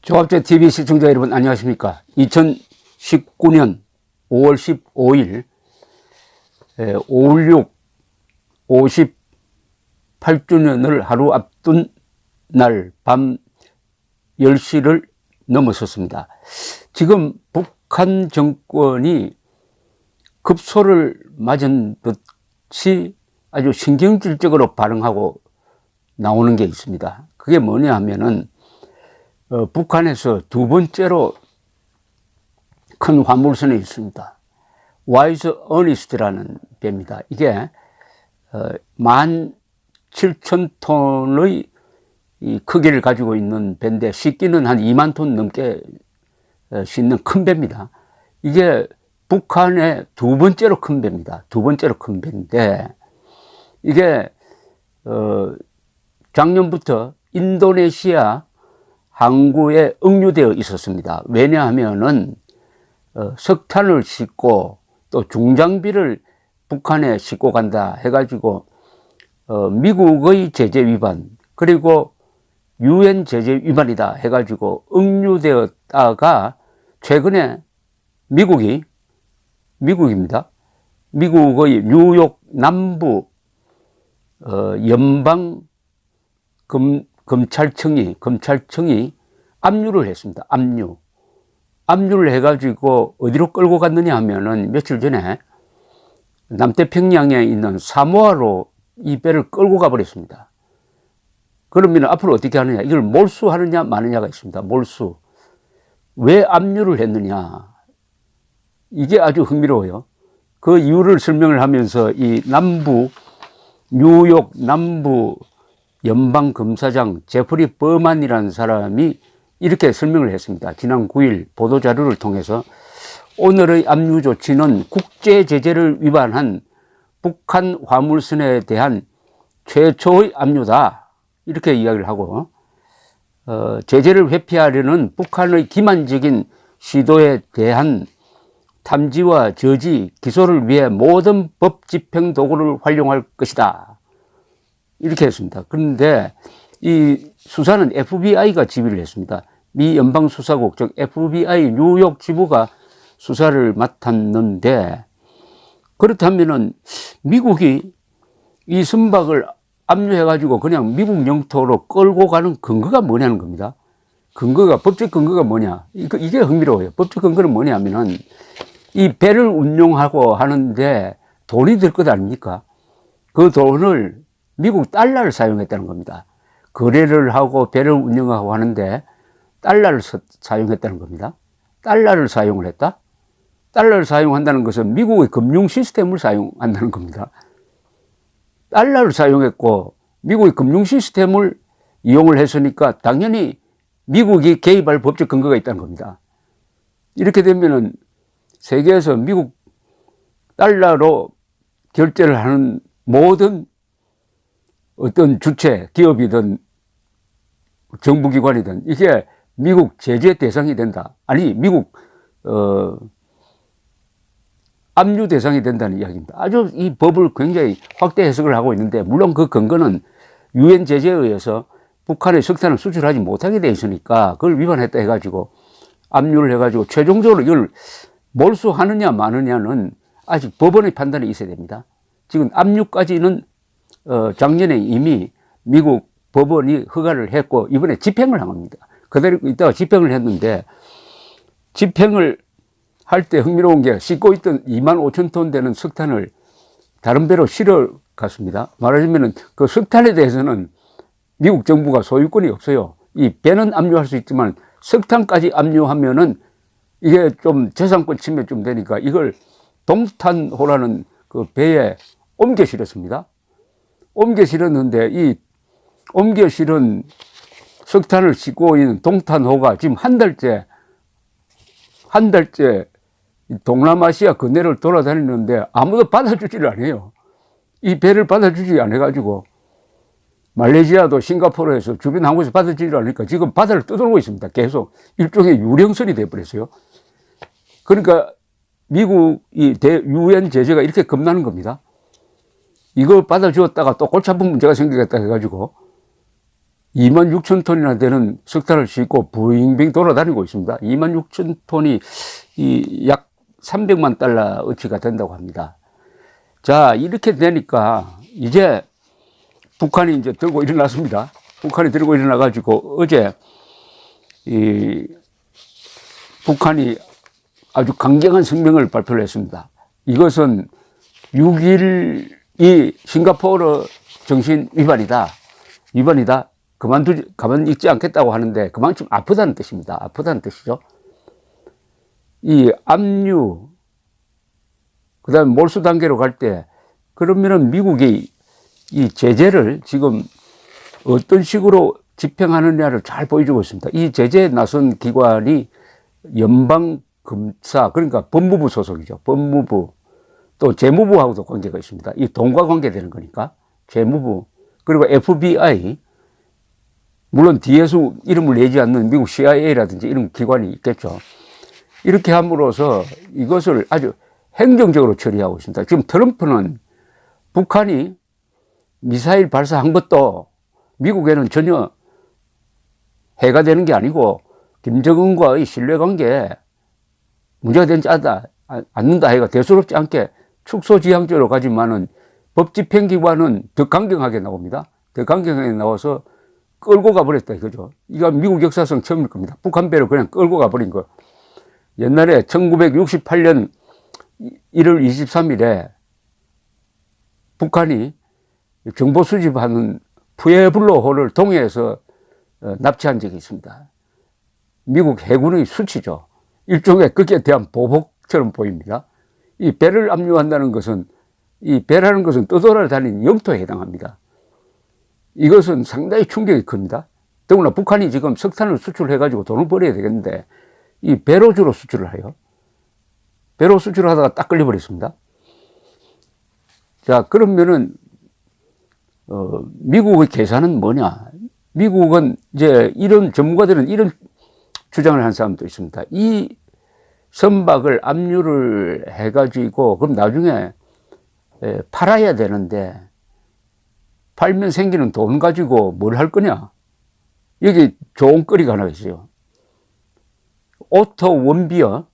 조합제 TV 시청자 여러분 안녕하십니까. 2019년 5월 15일 5.16 58주년을 하루 앞둔 날 밤 10시를 넘어섰습니다. 지금 북한 정권이 급소를 맞은 듯이 아주 신경질적으로 반응하고 나오는 게 있습니다. 그게 뭐냐 하면은 북한에서 두 번째로 큰 화물선이 있습니다. 와이즈 어니스트라는 배입니다. 이게 17,000톤의 이 크기를 가지고 있는 배인데 싣기는 한 2만 톤 넘게 싣는 큰 배입니다. 이게 북한의 두 번째로 큰 배입니다. 두 번째로 큰 배인데 이게 작년부터 인도네시아 항구에 응유되어 있었습니다. 왜냐하면은 석탄을 싣고 또 중장비를 북한에 싣고 간다 해가지고 미국의 제재 위반 그리고 유엔 제재 위반이다 해가지고 응유되었다가 최근에 미국입니다. 미국의 뉴욕 남부 연방 검찰청이 압류를 했습니다. 압류를 해가지고 어디로 끌고 갔느냐 하면은 며칠 전에 남태평양에 있는 사모아로 이 배를 끌고 가버렸습니다. 그러면 앞으로 어떻게 하느냐, 이걸 몰수하느냐 마느냐가 있습니다. 몰수. 왜 압류를 했느냐, 이게 아주 흥미로워요. 그 이유를 설명을 하면서 이 뉴욕 남부 연방검사장 제프리 버만이라는 사람이 이렇게 설명을 했습니다. 지난 9일 보도자료를 통해서 오늘의 압류 조치는 국제 제재를 위반한 북한 화물선에 대한 최초의 압류다, 이렇게 이야기를 하고 제재를 회피하려는 북한의 기만적인 시도에 대한 탐지와 저지, 기소를 위해 모든 법 집행 도구를 활용할 것이다, 이렇게 했습니다. 그런데 이 수사는 FBI가 지휘를 했습니다. 미 연방수사국, 즉 FBI 뉴욕 지부가 수사를 맡았는데, 그렇다면은 미국이 이 선박을 압류해가지고 그냥 미국 영토로 끌고 가는 근거가 뭐냐는 겁니다. 법적 근거가 뭐냐. 이게 흥미로워요. 법적 근거는 뭐냐면은 이 배를 운용하고 하는데 돈이 들 것 아닙니까? 그 돈을 미국 달러를 사용했다는 겁니다. 거래를 하고 배를 운영하고 하는데 달러를 사용했다는 겁니다. 달러를 사용을 했다? 달러를 사용한다는 것은 미국의 금융 시스템을 사용한다는 겁니다. 달러를 사용했고 미국의 금융 시스템을 이용을 했으니까 당연히 미국이 개입할 법적 근거가 있다는 겁니다. 이렇게 되면은 세계에서 미국 달러로 결제를 하는 모든 어떤 주체, 기업이든 정부기관이든 이게 미국 제재 대상이 된다. 아니, 미국 압류 대상이 된다는 이야기입니다. 아주 이 법을 굉장히 확대 해석을 하고 있는데, 물론 그 근거는 유엔 제재에 의해서 북한의 석탄을 수출하지 못하게 돼 있으니까 그걸 위반했다 해가지고 압류를 해가지고 최종적으로 이걸 몰수하느냐 마느냐는 아직 법원의 판단이 있어야 됩니다. 지금 압류까지는 작년에 이미 미국 법원이 허가를 했고 이번에 집행을 한 겁니다. 그대로 있다가 집행을 했는데, 집행을 할 때 흥미로운 게 싣고 있던 25,000톤 되는 석탄을 다른 배로 실어 갔습니다. 말하자면 그 석탄에 대해서는 미국 정부가 소유권이 없어요. 이 배는 압류할 수 있지만 석탄까지 압류하면은 이게 좀 재산권 침해 좀 되니까 이걸 동탄호라는 그 배에 옮겨 실었습니다. 옮겨 실었는데 이 옮겨 실은 석탄을 싣고 있는 동탄호가 지금 한 달째 동남아시아 근해를 돌아다니는데 아무도 받아주지를 않아요. 이 배를 받아주지 않아가지고 말레이시아도 싱가포르에서 주변 항구에서 받아주지를 않으니까 지금 바다를 떠돌고 있습니다. 계속 일종의 유령선이 돼버렸어요. 그러니까 미국이 유엔 제재가 이렇게 겁나는 겁니다. 이거 받아주었다가 또 골치 아픈 문제가 생기겠다 해가지고 26,000톤이나 되는 석탄을 싣고 빙빙 돌아다니고 있습니다. 26,000톤이 약 300만 달러어치가 된다고 합니다. 자, 이렇게 되니까 이제 북한이 이제 들고 일어났습니다. 북한이 들고 일어나가지고 어제 북한이 아주 강경한 성명을 발표를 했습니다. 이것은 6.12 싱가포르 정신 위반이다. 가만 있지 않겠다고 하는데 그만큼 아프다는 뜻입니다. 아프다는 뜻이죠. 이 압류, 그 다음에 몰수 단계로 갈 때, 그러면은 미국이 이 제재를 지금 어떤 식으로 집행하느냐를 잘 보여주고 있습니다. 이 제재에 나선 기관이 연방검사, 그러니까 법무부 소속이죠. 법무부, 또 재무부하고도 관계가 있습니다. 이 돈과 관계되는 거니까. 재무부, 그리고 FBI, 물론 뒤에서 이름을 내지 않는 미국 CIA라든지 이런 기관이 있겠죠. 이렇게 함으로써 이것을 아주 행정적으로 처리하고 있습니다. 지금 트럼프는 북한이 미사일 발사한 것도 미국에는 전혀 해가 되는 게 아니고 김정은과의 신뢰관계에 문제가 되지 않는다 해가 대수롭지 않게 축소지향적으로 가지만은 법 집행기관은 더 강경하게 나옵니다. 더 강경하게 나와서 끌고 가버렸다 이거죠. 이거 미국 역사상 처음일 겁니다. 북한 배를 그냥 끌고 가버린 거. 옛날에 1968년 1월 23일에 북한이 정보 수집하는 푸에블로호를 동해에서 납치한 적이 있습니다. 미국 해군의 수치죠. 일종의 거기에 대한 보복처럼 보입니다. 이 배를 압류한다는 것은, 이 배라는 것은 떠돌아다니는 영토에 해당합니다. 이것은 상당히 충격이 큽니다. 더구나 북한이 지금 석탄을 수출해가지고 돈을 벌어야 되겠는데 이 배로 주로 수출을 해요. 배로 수출하다가 딱 걸려버렸습니다. 자, 그러면은 미국의 계산은 뭐냐? 미국은 이제 이런 전문가들은 이런 주장을 한 사람도 있습니다. 이 선박을 압류를 해가지고 그럼 나중에 팔아야 되는데 팔면 생기는 돈 가지고 뭘 할 거냐? 여기 좋은 거리가 하나 있어요. 오토 원비어,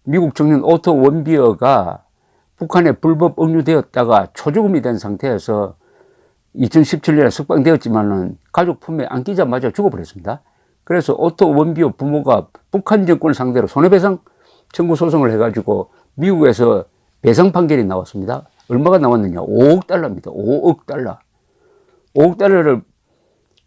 미국 청년 오토 원비어가 북한에 불법 억류되었다가 초죽음이 된 상태에서 2017년에 석방되었지만은 가족 품에 안기자마자 죽어버렸습니다. 그래서 오토 원비어 부모가 북한 정권을 상대로 손해배상 청구 소송을 해가지고 미국에서 배상 판결이 나왔습니다. 얼마가 나왔느냐? 5억 달러입니다. 5억 달러. 5억 달러를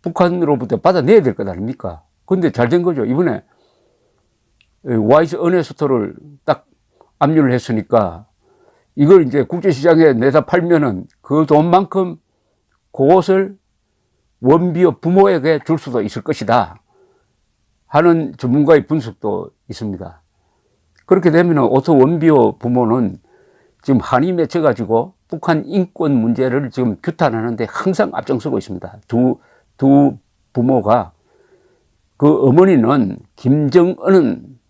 북한으로부터 받아내야 될 것 아닙니까? 근데 잘 된 거죠. 이번에 와이즈 어네스토를 딱 압류를 했으니까 이걸 이제 국제시장에 내다 팔면은 그 돈만큼 그것을 원비어 부모에게 줄 수도 있을 것이다 하는 전문가의 분석도 있습니다. 그렇게 되면 오토 원비어 부모는 지금 한이 맺혀가지고 북한 인권 문제를 지금 규탄하는데 항상 앞장서고 있습니다. 두 부모가, 그 어머니는 김정은은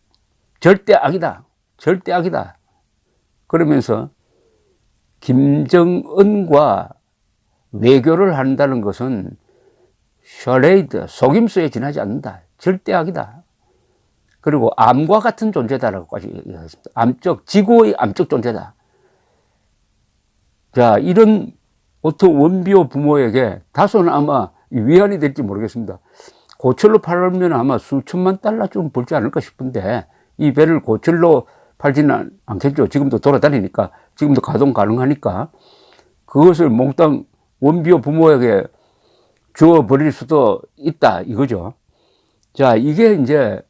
절대 악이다. 절대 악이다. 그러면서 김정은과 외교를 한다는 것은 셔레이드, 속임수에 지나지 않는다. 절대 악이다. 그리고 암과 같은 존재다라고까지 얘기했습니다. 암적, 지구의 암적 존재다. 자, 이런 오토 원비어 부모에게 다소는 아마 위안이 될지 모르겠습니다. 고철로 팔면 아마 수천만 달러 좀 벌지 않을까 싶은데 이 배를 고철로 팔지는 않겠죠. 지금도 돌아다니니까, 지금도 가동 가능하니까 그것을 몽땅 원비어 부모에게 주어버릴 수도 있다 이거죠. 자, 이게 이제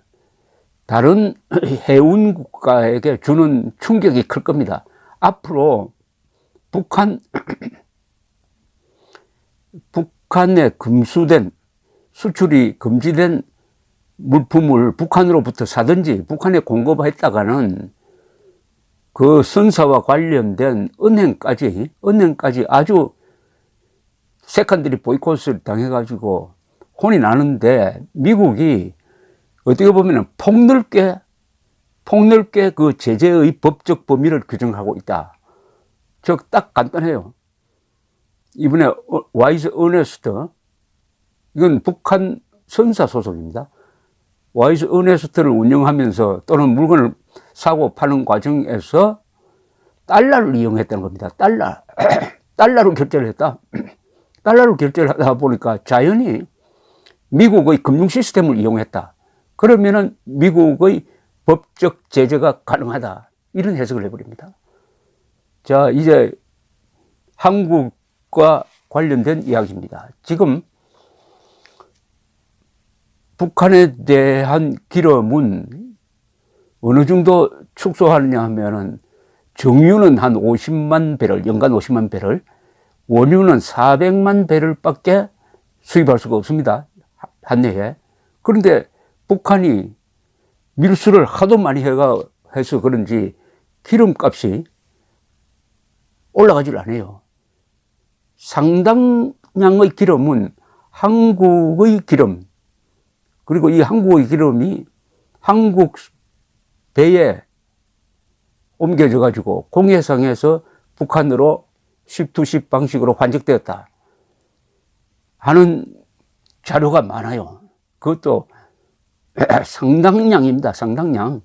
다른 해운 국가에게 주는 충격이 클 겁니다. 앞으로 북한에 금수된, 수출이 금지된 물품을 북한으로부터 사든지 북한에 공급했다가는 그 선사와 관련된 은행까지 아주 세컨드리 보이콧을 당해가지고 혼이 나는데 미국이 어떻게 보면 폭넓게 그 제재의 법적 범위를 규정하고 있다. 즉 딱 간단해요. 이번에 와이즈 어네스트 이건 북한 선사 소속입니다. 와이즈 어네스트를 운영하면서 또는 물건을 사고 파는 과정에서 달러를 이용했다는 겁니다. 달러로 결제를 했다. 달러로 결제를 하다 보니까 자연히 미국의 금융 시스템을 이용했다. 그러면은 미국의 법적 제재가 가능하다. 이런 해석을 해버립니다. 자, 이제 한국과 관련된 이야기입니다. 지금 북한에 대한 기름은 어느 정도 축소하느냐 하면은 정유는 한 50만 배럴, 연간 50만 배럴, 원유는 400만 배럴 밖에 수입할 수가 없습니다. 한 해에. 그런데 북한이 밀수를 하도 많이 해서 그런지 기름값이 올라가질 않아요. 상당량의 기름은 한국의 기름, 그리고 이 한국의 기름이 한국 배에 옮겨져 가지고 공해상에서 북한으로 ship-to-ship 방식으로 환적되었다 하는 자료가 많아요. 그것도 상당량입니다. 상당량.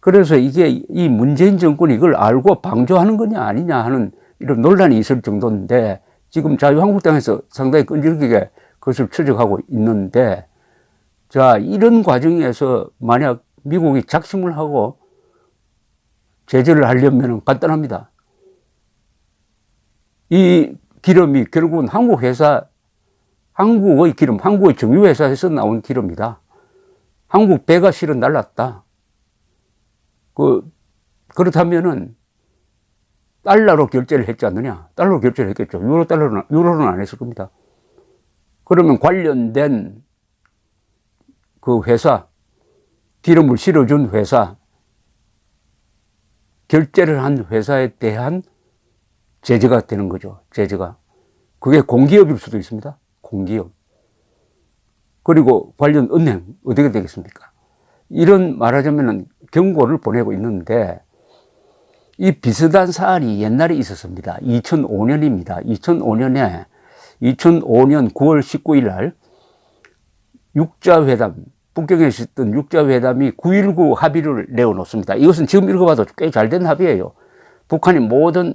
그래서 이게 이 문재인 정권이 이걸 알고 방조하는 거냐 아니냐 하는 이런 논란이 있을 정도인데, 지금 자유한국당에서 상당히 끈질기게 그것을 추적하고 있는데, 자, 이런 과정에서 만약 미국이 작심을 하고 제재를 하려면 간단합니다. 이 기름이 결국은 한국 회사, 한국의 기름, 한국의 정유회사에서 나온 기름이다. 한국 배가 실은 날랐다. 그렇다면은 달러로 결제를 했지 않느냐? 달러로 결제를 했겠죠. 유로는 안 했을 겁니다. 그러면 관련된 그 회사, 기름을 실어준 회사, 결제를 한 회사에 대한 제재가 되는 거죠. 제재가. 그게 공기업일 수도 있습니다. 공기업. 그리고 관련 은행 어떻게 되겠습니까? 이런 말하자면 경고를 보내고 있는데, 이 비슷한 사안이 옛날에 있었습니다. 2005년입니다. 2005년 9월 19일 날 육자회담, 북경에 있었던 육자회담이 9.19 합의를 내어놓습니다. 이것은 지금 읽어봐도 꽤 잘된 합의예요. 북한이 모든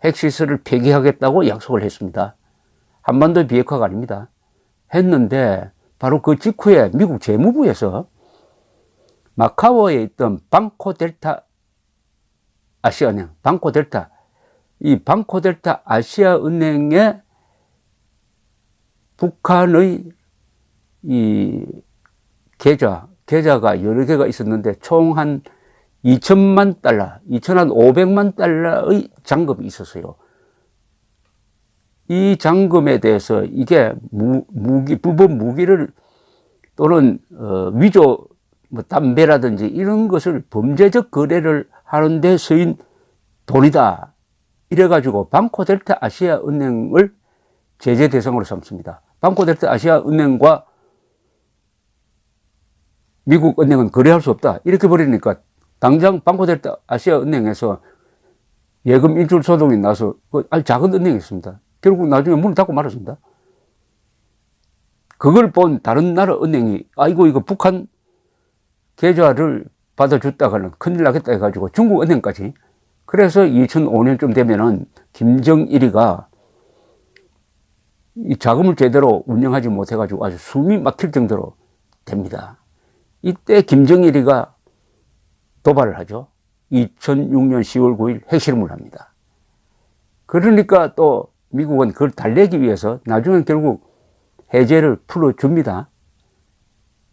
핵시설을 폐기하겠다고 약속을 했습니다. 한반도 비핵화가 아닙니다. 했는데 바로 그 직후에 미국 재무부에서 마카오에 있던 방코델타 아시아은행, 이 방코델타 아시아은행에 북한의 이 계좌가 여러 개가 있었는데 총 한 2천만 달러, 2,500만 달러의 잔금이 있었어요. 이 잔금에 대해서 이게 불법 무기를 또는 위조 담배라든지 이런 것을 범죄적 거래를 하는데 쓰인 돈이다. 이래가지고 방코델타 아시아은행을 제재 대상으로 삼습니다. 방코델타 아시아은행과 미국 은행은 거래할 수 없다. 이렇게 버리니까 당장 방코델타 아시아은행에서 예금 인출 소동이 나서 작은 은행이 있습니다. 결국 나중에 문을 닫고 말았습니다. 그걸 본 다른 나라 은행이 아이고 이거 북한 계좌를 받아줬다가는 큰일 나겠다 해가지고 중국 은행까지. 그래서 2005년쯤 되면은 김정일이가 이 자금을 제대로 운영하지 못해가지고 아주 숨이 막힐 정도로 됩니다. 이때 김정일이가 도발을 하죠. 2006년 10월 9일 핵실험을 합니다. 그러니까 또 미국은 그걸 달래기 위해서 나중에 결국 해제를 풀어줍니다.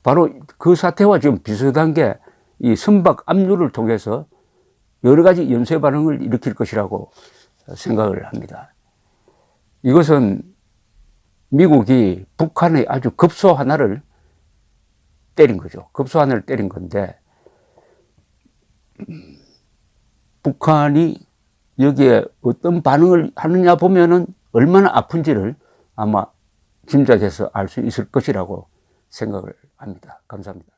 바로 그 사태와 지금 비슷한 게 이 선박 압류를 통해서 여러 가지 연쇄 반응을 일으킬 것이라고 생각을 합니다. 이것은 미국이 북한의 아주 급소 하나를 때린 거죠. 급소 하나를 때린 건데, 북한이 여기에 어떤 반응을 하느냐 보면은 얼마나 아픈지를 아마 짐작해서 알 수 있을 것이라고 생각을 합니다. 감사합니다.